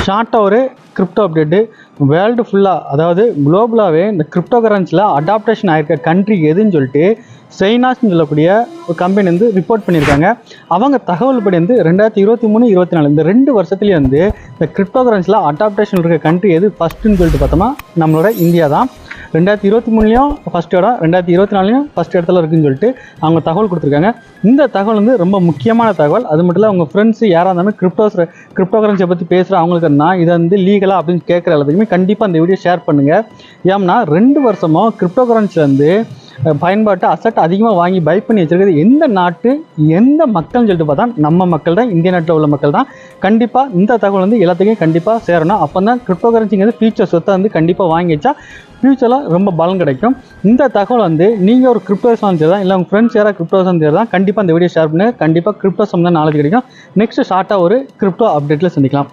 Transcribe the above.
ஷார்ட்டாக ஒரு crypto update. World ஃபுல்லாக, அதாவது குளோபலாகவே இந்த கிரிப்டோ கரன்சியில் அடாப்டேஷன் ஆகிருக்க கண்ட்ரி எதுன்னு சொல்லிட்டு சைனாஸ்ன்னு சொல்லக்கூடிய ஒரு கம்பெனி வந்து ரிப்போர்ட் பண்ணியிருக்காங்க. அவங்க தகவல் படி வந்து 2023, 24 இந்த 2 வருஷத்துலேயே வந்து இந்த கிரிப்டோ கரன்சியில் அடாப்டேஷன் இருக்க கண்ட்ரி எது ஃபஸ்ட்டுன்னு சொல்லிட்டு பார்த்தோம்னா நம்மளோட இந்தியா தான். 2023லையும் ஃபஸ்ட் இடம், 2024லையும் ஃபஸ்ட் இடத்துல இருக்குன்னு சொல்லிட்டு அவங்க தகவல் கொடுத்துருக்காங்க. இந்த தகவல் வந்து ரொம்ப முக்கியமான தகவல். அது மட்டும் இல்லை, உங்கள் ஃப்ரெண்ட்ஸு யாராக இருந்தாலும் கிரிப்டோ கரன்சியை பற்றி பேசுகிற அவங்களுக்கு நான் இதை வந்து லீகலாக அப்படின்னு கேட்குற எல்லாத்துக்குமே கண்டிப்பாக அந்த வீடியோ ஷேர் பண்ணுங்கள். ஏன்னா 2 வருஷமாக கிரிப்டோ கரன்சி வந்து பயன்பாட்டு அசட் அதிகமாக வாங்கி பை பண்ணி வச்சிருக்கிறது எந்த நாட்டு எந்த மக்கள்னு சொல்லிட்டு பார்த்தா நம்ம மக்கள் தான், இந்திய நாட்டில் உள்ள மக்கள் தான். கண்டிப்பாக இந்த தகவல் வந்து எல்லாத்துக்கும் கண்டிப்பாக சேரணும். அப்போ தான் கிரிப்டோ கரன்சிங்கிறது ஃபியூச்சர் சொத்தை வந்து கண்டிப்பாக வாங்கி வச்சா ஃபியூச்சரில் ரொம்ப பலன் கிடைக்கும். இந்த தகவல் வந்து நீங்கள் ஒரு கிரிப்டோ சம்பந்தம் தான் இல்லை உங்கள் ஃப்ரெண்ட்ஸ் யாராவது கிரிப்டோ சம்பந்தம் தான் கண்டிப்பாக இந்த வீடியோ ஷேர் பண்ணுங்கள். கண்டிப்பாக கிரிப்டோ சம்பந்தம் நாலேஜ் கிடைக்கும். நெக்ஸ்ட் ஷார்ட்டாக ஒரு கிரிப்டோ அப்டேட்டில் சந்திக்கலாம்.